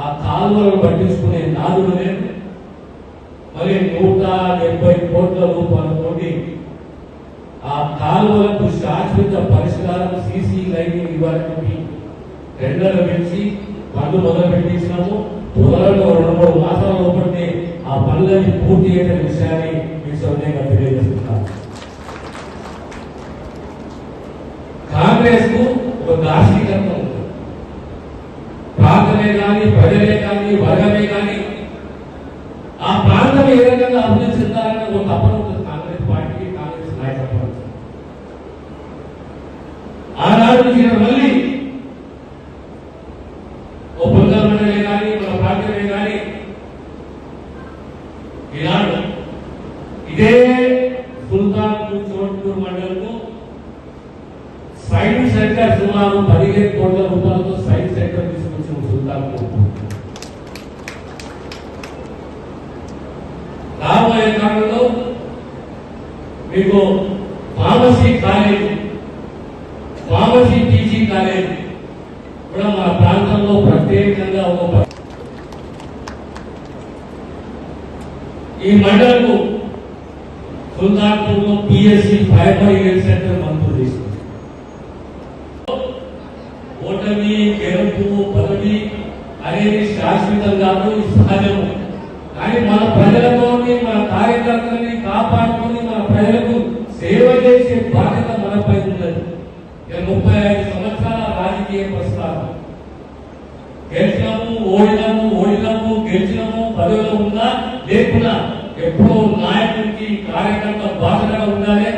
S11: ఆ కాలువలను పట్టించుకునే నాదుడు నేను. మరి 170 కోట్ల రూపాయలతోటి ఆ కాలువలకు శాశ్వత పరిష్కారం సీసీ లైనింగ్ ఇవ్వాలని టెండర్లు పెంచి పనులు మొదలు పెట్టించినాము. త్వరలో 2-3 మాసాల లోపలనే ఆ పనులని పూర్తి చేయడం విషయాన్ని మీకు సౌజన్యంగా తెలియజేస్తున్నాను. కాంగ్రెస్ కు ఒక దార్శనికత ఉంది. ప్రాంతమే కానీ, ప్రజలే కానీ, వర్గమే కానీ ఆ ప్రాంతం ఏ రకంగా అభివృద్ధి చెందాలనే ఒక తపన ఉంటుంది కాంగ్రెస్ పార్టీకి, కాంగ్రెస్ నాయకత్వం. ఆనాడు నుంచి మళ్ళీ ఓ పొందల మండలే కానీ, మన ప్రాంతమే కానీ ఈనాడు ఇదే సుల్తాన్పూర్ చోట్పూర్ మండలంలో సైన్స్ సెంటర్ సుమారు 15 కోట్ల రూపాయలతో సైన్స్ సెంటర్ తీసుకొచ్చిన సుల్తాన్పూర్. రాబోయే కాలంలో మీకు pharmacy college, pharmacy PG college కూడా మన ప్రాంతంలో ప్రత్యేకంగా ఒక ఈ మండలకు సుల్తాన్పూర్ లో పిఎస్సి ఫైబర్ హెల్త్ సెంటర్ మంజూరు చేసింది. ఓటమి, గెలుపు, పదవి అనేది శాశ్వతం కాదు, సహజము. కానీ మన ప్రజలతోని, మన కార్యకర్తలని కాపాడుకొని మన ప్రజలకు సేవ చేసే బాధ్యత మనపై ఉన్నది. 35 సంవత్సరాల రాజకీయ ప్రస్థానం. గెలిచినాము, ఓడినాము, గెలిచినాము, పదవిలో ఉన్నా లేకున్నా ఎప్పుడో నాయకుడికి కార్యకర్త బాధ్యతగా ఉండాలి.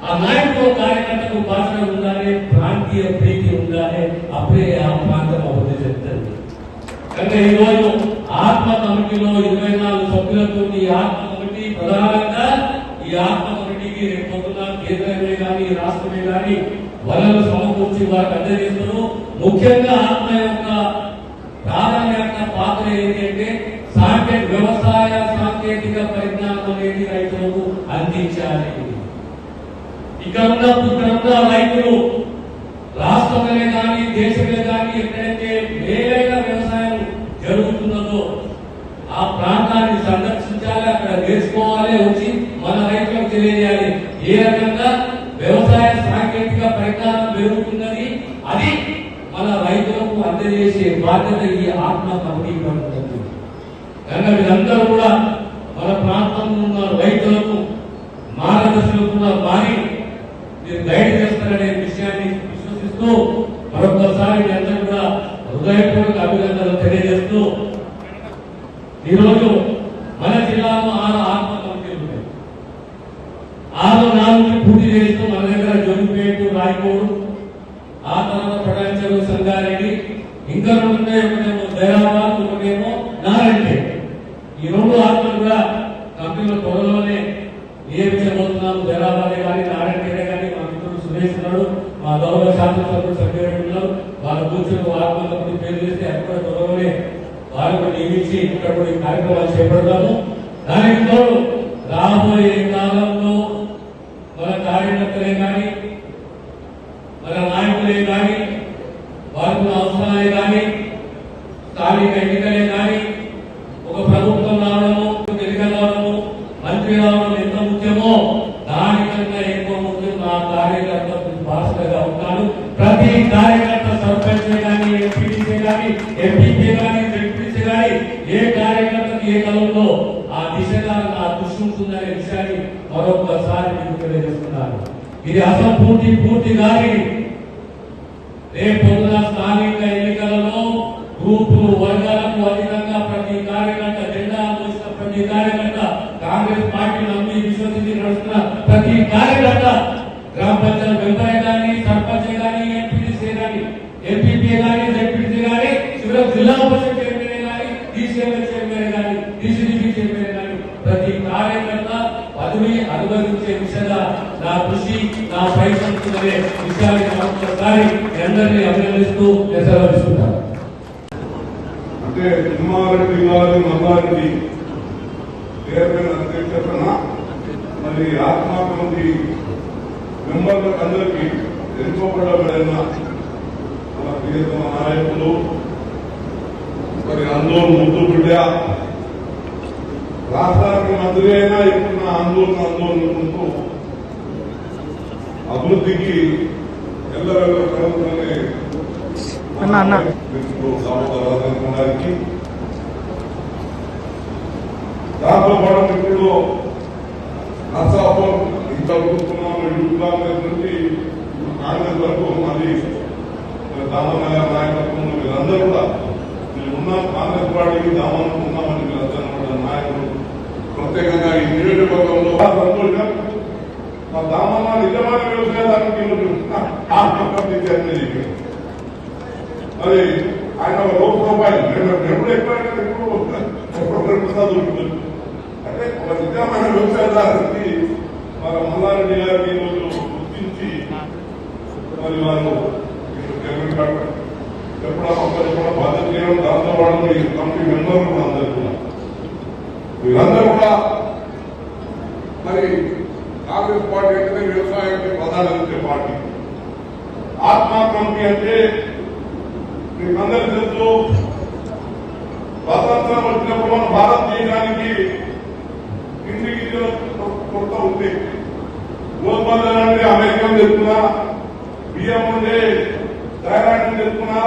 S11: ఆ నాయకుడు కార్యకర్తకు బాధ్యతగా ఉండాలి. ప్రాంతీయ ప్రీతి ఉండాలి. అప్పుడే ఆ ప్రాంతం అభివృద్ధి చెందుతుంది. కనుక ఈరోజు ఆత్మ కమిటీలో 24 సభ్యులతో ఈ ఆత్మ కమిటీ ప్రధానంగా ఈ ఆత్మ కమిటీకి రేపు పొద్దున కేంద్రమే కానీ, రాష్ట్రమే కానీ వనరులు సమకూర్చి వారికి అందజేస్తారు. ముఖ్యంగా ఆత్మ యొక్క ప్రాధాన్యత పాత్ర ఏంటంటే వ్యవసాయ సాంకేతిక పరిజ్ఞానం అనేది రైతులకు అందించాలి. ఇక్కడ ఉన్న రైతులు రాష్ట్రంలో కానీ, దేశంలో కానీ ఎక్కడైతే మేలైన వ్యవసాయం జరుగుతున్నదో ఆ ప్రాంతాన్ని సందర్శించాలి, అక్కడ నేర్చుకోవాలి, వచ్చి మన రైతులకు తెలియజేయాలి ఏ రకంగా వ్యవసాయ సాంకేతిక పరిజ్ఞానం పెరుగుతున్నది. అది మన రైతులకు అందజేసే బాధ్యత ఈ ఆత్మ కమిటీ ఉంటుంది. కనుక వీరందరూ కూడా మన ప్రాంతంలో ఉన్న రైతులకు మార్గదర్శకులుగా మారి మీరు గైడ్ చేస్తారనే విషయాన్ని విశ్వసిస్తూ మరొకసారి మీ అందరూ కూడా హృదయపూర్వక అభినందనలు తెలియజేస్తూ, ఈరోజు మన జిల్లాలో 6 ఆత్మ కమిటీలు ఉన్నాయి. 4 పూర్తి చేస్తూ మన దగ్గర జోగిపేట, రాయకోడు, ఆ తర్వాత ప్రకాశం, సంగారెడ్డి, ఇంకా 2 ఉన్నాయి. ఒకటేమో దైరాబాద్, ఒకటేమో నారాయణపేట. ఈ 2 ఆత్మలు కూడా కంపెనీలో త్వరలోనే నియమించబోతున్నాము. దైరాబాదే కానీ, నారాయణపేట కానీ మా మిత్రుడు సురేష్ ఉన్నాడు, మా గౌరవ శాసనసభ్యుడు సభ్యులు ఉన్నారు. వాళ్ళ కూర్చొని ఆత్మకమిటీ పేరు చేస్తే అక్కడ త్వరలోనే వారికి నియమించి ఇక్కడ కూడా ఈ కార్యక్రమాలు చేపడతాము. దానికి తోడు రాబోయే కాలంలో మన కార్యకర్తలే కానీ, మన నాయకులే కానీ, వారికి అవసరాలే కానీ, స్థానిక ఎన్నికలే కానీ, ఒక ప్రభుత్వం రావడము, ఎన్నికలు రావడము, మంత్రి రావడం ఎంత ముఖ్యమో దానికన్నా ఎక్కువ ముఖ్యం నా కార్యకర్త భాషగా ఉంటాను. ప్రతి కార్యకర్త సర్పంచ్ కానీ, ఎంపీటీసీ కానీ, ఎంపీపీ కానీ, జెడ్పీసీ కానీ ఏ కార్యకర్తకి ఏ కలంలో ఆ దిశగా నా దృష్టి ఉంటుందనే విషయాన్ని మరొకసారి మీకు తెలియజేస్తున్నాను. ఇది పూర్తి కానీ రేపు పొద్దున స్థానిక ఎన్నికలలో గ్రూపులు, వర్గాలకు అధికంగా ప్రతి కార్యకర్త జెండా మోసిన ప్రతి కార్యకర్త కాంగ్రెస్ పార్టీ నమ్మి విశ్వసించి నడుస్తున్న ప్రతి కార్యకర్త గ్రామ పంచాయతీ మెంబర్ కానీ, సర్పంచ్ కానీ, ఎంపీటీసీ కానీ, ఎంపీపీ కానీ, జెడ్పీసీ కానీ, చివరికి జిల్లా పరిషత్ చైర్మన్ కానీ, డీసీఎంఎల్ చైర్మన్ కానీ, డీసీడీపీ చైర్మన్ కానీ ప్రతి కార్యకర్త పదవి అనుభవించే విషయంగా నా కృషి, నా ప్రయత్నం అనే విషయాన్ని మరొకసారి అందరినీ అభినందిస్తూ సెలవుస్తున్నాను.
S14: అంటే తిమ్మారెడ్డి గారు మల్లారెడ్డి చైర్మన్ అధ్యక్షతన మరి ఆత్మ కమిటీ మెంబర్లకు అందరికీ ఎన్నుకోబడబడిన మన ప్రియతమ నాయకులు మరి ఆందోళన ముద్దు బిడ్డ రాష్ట్రానికి మంత్రి అయినా ఇప్పుడు ఆందోళనకుంటూ అభివృద్ధికి ఎల్లవెల్ల ప్రభుత్వాన్ని సాగుతానికి దాంతో పాటు ఇప్పుడు నర్సాపూర్ ఇంత చూస్తున్నాం కాంగ్రెస్ నుంచి కాంగ్రెస్ వరకు మళ్ళీ దామనగర నాయకత్వం వీళ్ళందరూ కూడా ఉన్న కాంగ్రెస్ పార్టీకి దామనం ఉన్నామని వీళ్ళందరూ కూడా నాయకులు ప్రత్యేకంగా ఈ నియోజకవర్గంలో సంతోషం మా దామన్న నిజమైన వ్యవసాయానికి మరి ఆయన ఒక రూపాయలు ఎప్పుడు ఎక్కువ అంటే ఒక నిజమైన వ్యవసాయదారునికి మన మల్లారెడ్డి గారికి ఈరోజు గుర్తించి మరి వారు చెప్పడం బాధ్యత చేయడం దాంతో పాటు ఈ కమిటీ మెంబర్లు కూడా అందరూ కూడా వీరందరూ కూడా మరి కాంగ్రెస్ పార్టీ అంటే వ్యవసాయానికి ప్రాధాన్యత ఇచ్చే పార్టీ. ఆత్మా కమిటీ అంటే మీకందరూ తెలుసు స్వాతంత్రం వచ్చినప్పుడు మన భారతదేశానికి ఇంటికి కొత్త ఉంది. గోధుమలు అంటే అమెరికన్ తెచ్చుకున్నా, బియ్యం ఉండే థైరాయిడ్ తెచ్చుకున్నా.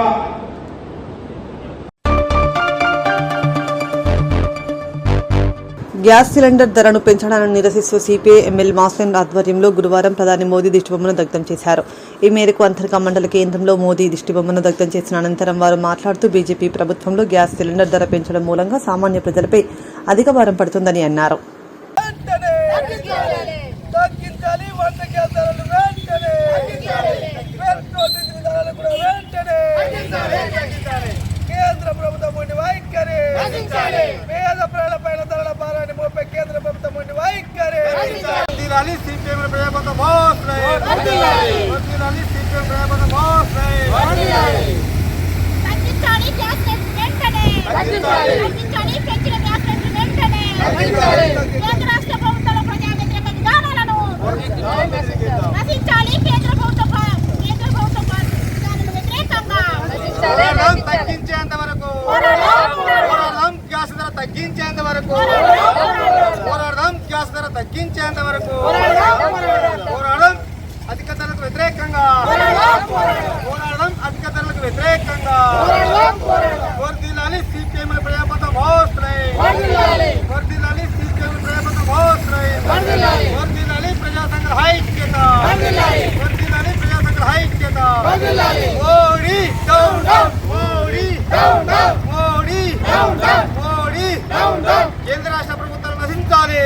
S2: గ్యాస్ సిలిండర్ ధరను పెంచడాన్ని నిరసిస్తూ సిపిఐ ఎమ్మెల్యే మాస్లైన్ ఆధ్వర్యంలో గురువారం ప్రధాని మోదీ దిష్టిబొమ్మను దగ్ధం చేశారు. ఈ మేరకు అంతర్గా మండల కేంద్రంలో మోదీ దిష్టిబొమ్మను దగ్ధం చేసిన అనంతరం వారు మాట్లాడుతూ బీజేపీ ప్రభుత్వంలో గ్యాస్ సిలిండర్ ధర పెంచడం మూలంగా సామాన్య ప్రజలపై అధిక భారం పడుతుందని అన్నారు.
S6: కేంద్ర ప్రభుత్వం ఉండి వైఖరి పేద ప్రజలపైన ధరల భారాన్ని మోపే కేంద్ర ప్రభుత్వం ఉండి వైఖరి సిపిఎం ప్రజాపత తగ్గించేంత వరకు గ్యాస్ ధర తగ్గించేంత వరకు పోరాడదాం. గ్యాస్ ధర తగ్గించేంత వరకు పోరాడడం. అధిక ధరలకు వ్యతిరేకంగా పోరాడడం. అధిక ధరలకు వ్యతిరేకంగా వర్ధిల్లాలి సిపిఎం ప్రజాపతం వర్ధిల్లాలి సిపిఎం ప్రజాపతం వర్ధిల్లాలి ప్రజా సంఘ ఐక్యత వర్ధిల్లాలి ప్రజా సంఘ ఐక్యత. Modi down down Modi down down Modi down down Modi down down. కేంద్ర రాష్ట్ర ప్రభుత్వాలు నశించాలి.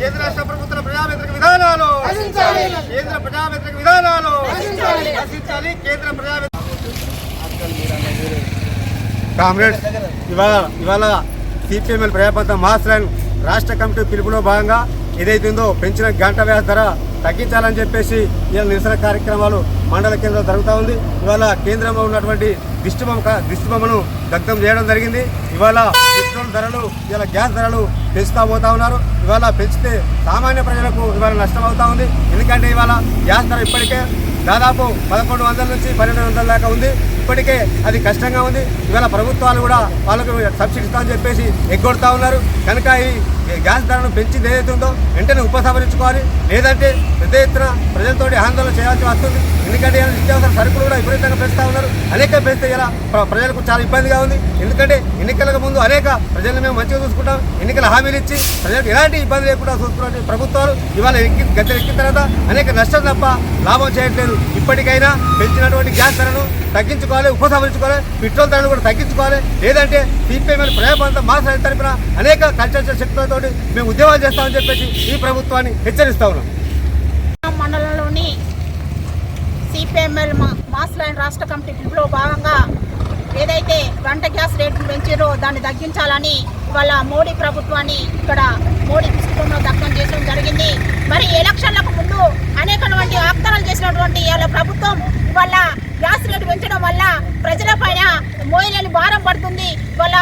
S6: కేంద్ర రాష్ట్ర ప్రభుత్వాల ప్రజా వ్యతిరేక విధానాలు కేంద్ర ప్రజా వ్యతిరేక విధానాలు నశించాలి. కేంద్ర ప్రజా కామ్రేడ్స్ ఇవాళ సిపిఎంఎల్ ప్రజాపంత మాస్లైన్ రాష్ట్ర కమిటీ పిలుపులో భాగంగా ఏదైతుందో పెంచిన గంట వ్యాస ధర తగ్గించాలని చెప్పేసి ఇవాళ నిరసన కార్యక్రమాలు మండల కేంద్రంలో జరుగుతూ ఉంది. ఇవాళ కేంద్రంలో ఉన్నటువంటి దిష్టిబొమ్మను దగ్ధం చేయడం జరిగింది. ఇవాళ పెట్రోల్ ధరలు ఇవాళ గ్యాస్ ధరలు పెంచుతూ పోతా ఉన్నారు. ఇవాళ పెంచితే సామాన్య ప్రజలకు ఇవాళ నష్టం అవుతా ఉంది. ఎందుకంటే ఇవాళ గ్యాస్ ధర ఇప్పటికే దాదాపు 1100 నుంచి 1200 దాకా ఉంది. ఇప్పటికే అది కష్టంగా ఉంది. ఇవాళ ప్రభుత్వాలు కూడా వాళ్ళకు సబ్సిడీ ఇస్తామని చెప్పేసి ఎగ్గొడతా ఉన్నారు. కనుక ఈ గ్యాస్ ధరను పెంచింది ఏదైతే ఉందో వెంటనే ఉపసంహరించుకోవాలి. లేదంటే పెద్ద ఎత్తున ప్రజలతోటి ఆందోళన చేయాల్సి వస్తుంది. ఎందుకంటే నిత్యావసర సరుకులు కూడా విపరీతంగా పెంచుతా ఉన్నారు. అనేక పెంచితే ఇలా ప్రజలకు చాలా ఇబ్బందిగా ఉంది. ఎందుకంటే ఎన్నికలకు ముందు అనేక ప్రజలను మేము మంచిగా చూసుకుంటాం, ఎన్నికల హామీలు ఇచ్చి ప్రజలకు ఎలాంటి ఇబ్బంది లేకుండా చూసుకున్న ప్రభుత్వాలు ఇవాళ గద్దెలు ఎక్కిన తర్వాత అనేక నష్టం తప్ప లాభం చేయట్లేదు. ఇప్పటికైనా పెంచినటువంటి గ్యాస్ ధరను తగ్గించుకోవాలి, ఉపసంహరించుకోవాలి. పెట్రోల్ ధరలు కూడా తగ్గించుకోవాలి. లేదంటే సిపిఎంఎల్ ప్రజాపంత మాస్లైన్ తరపున అనేక కల్చరల్ శక్తులతో మేము ఉద్యమాలు చేస్తామని చెప్పేసి ఈ ప్రభుత్వాన్ని హెచ్చరిస్తా ఉన్నాం.
S15: మండలంలోని సిపిఎంఎల్ మాస్లైన్ రాష్ట్ర కమిటీ పిలుపులో భాగంగా ఏదైతే వంట గ్యాస్ రేట్లు పెంచారో దాన్ని తగ్గించాలని ఇవాళ మోడీ ప్రభుత్వాన్ని ఇక్కడ మోడీ పుస్తకంలో దగ్ధం చేయడం జరిగింది. మరి ఎలక్షన్లకు ముందు అనేకటువంటి వాగ్దానాలు చేసినటువంటి ఇవాళ ప్రభుత్వం ఇవాళ గ్యాస్ రేటు పెంచడం వల్ల ప్రజల పైన మోయలేని భారం పడుతుంది. ఇవాళ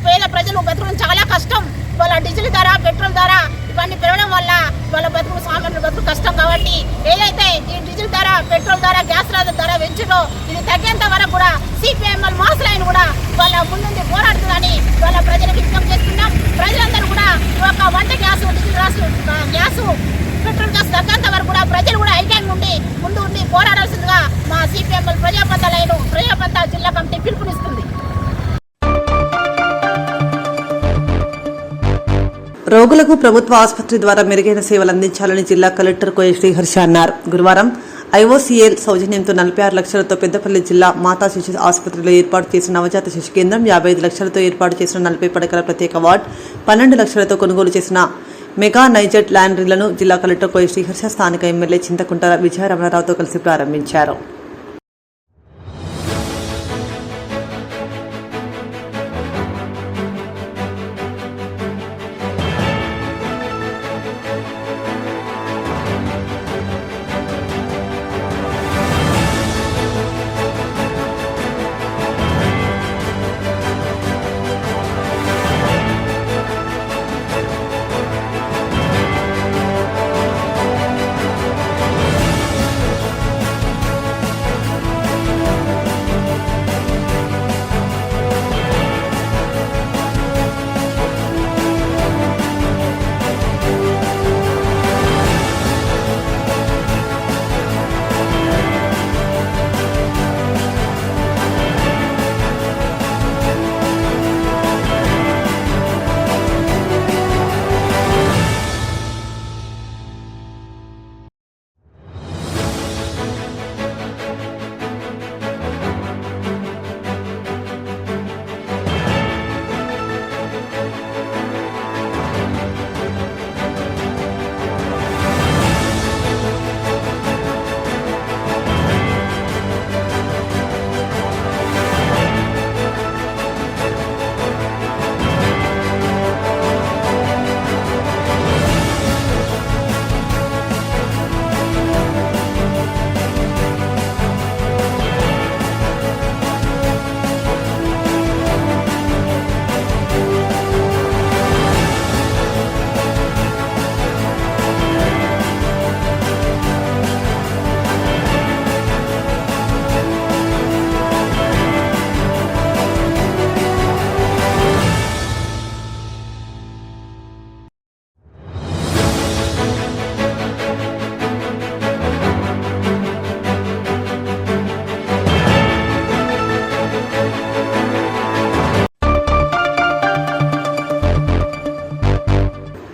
S15: పేద ప్రజలు బతకడం చాలా కష్టం. వాళ్ళ డీజిల్ ధర పెట్రోల్ ధర ఇవన్నీ పెరగడం వల్ల వాళ్ళ బతుకు సామాన్యుల బతుకు కష్టం కాబట్టి ఏదైతే ఈ డీజిల్ ధర పెట్రోల్ ధర గ్యాస్ ధర పెంచుతో ఇది తగ్గేంత వరకు కూడా సిపిఎంఎల్ మాస్ లైన్ కూడా వాళ్ళ ముందుండి పోరాడుతుందని వాళ్ళ ప్రజలకు విజ్ఞప్తి చేస్తున్నాం. ప్రజలందరూ కూడా ఒక వంట gas diesel gas petrol gas తగ్గేంత వరకు కూడా ప్రజలు కూడా ఐక్యంగా ఉండి ముందు ఉండి పోరాడాల్సిందిగా మా సిపిఎంఎల్ ప్రజాపంత జిల్లా కమిటీ పిలుపునిస్తుంది.
S2: రోగులకు ప్రభుత్వ ఆసుపత్రి ద్వారా మెరుగైన సేవలు అందించాలని జిల్లా కలెక్టర్ కోయ శ్రీహర్ష అన్నారు. గురువారం ఐఓసీఎల్ సౌజన్యంతో 46 లక్షలతో పెద్దపల్లి జిల్లా మాతా శిశు ఆసుపత్రిలో ఏర్పాటు చేసిన నవజాత శిశు కేంద్రం, 55 లక్షలతో ఏర్పాటు చేసిన 40 పడకల ప్రత్యేక వార్డ్, 12 లక్షలతో కొనుగోలు చేసిన మెగా నైజెట్ ల్యాండరీలను జిల్లా కలెక్టర్ కోయ శ్రీహర్ష స్థానిక ఎమ్మెల్యే చింతకుంట విజయరమణరావుతో కలిసి ప్రారంభించారు.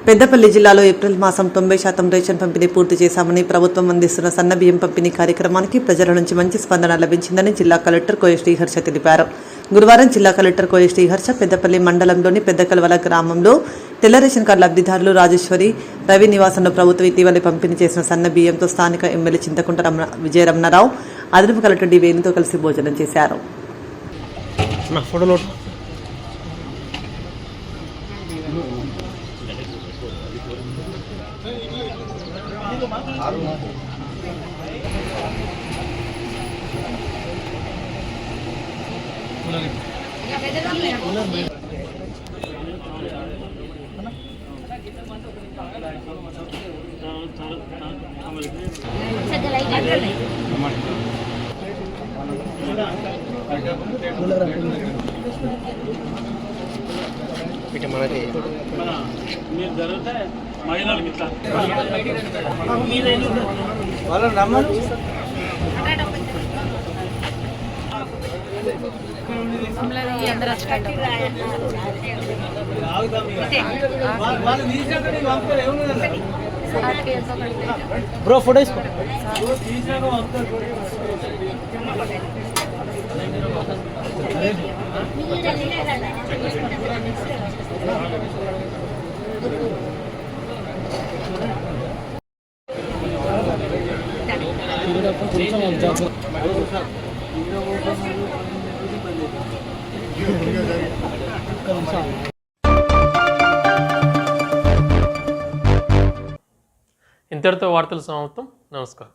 S2: పెద్దపల్లి జిల్లాలో ఏప్రిల్ మాసం 90% రేషన్ పంపిణీ పూర్తి చేశామని, ప్రభుత్వం అందిస్తున్న సన్న బియ్యం పంపిణీ కార్యక్రమానికి ప్రజల నుంచి మంచి స్పందన లభించిందని జిల్లా కలెక్టర్ కోయ శ్రీహర్ష తెలిపారు. గురువారం జిల్లా కలెక్టర్ కోయ శ్రీహర్ష పెద్దపల్లి మండలంలోని పెద్దకల్వల గ్రామంలో తెల్ల రేషన్ కార్డు లబ్ధిదారులు రాజేశ్వరి రవి నివాసంలో ప్రభుత్వం ఇటీవల పంపిణీ చేసిన సన్న బియ్యంతో స్థానిక ఎమ్మెల్యే చింతకుంట విజయరమణరావు అదనపు కలెక్టర్ డి వేణుతో కలిసి భోజనం చేశారు.
S5: బ్రో ఫోటో తీసుకో.
S16: ఇంతటితో వార్తలు సమాప్తం. నమస్కారం.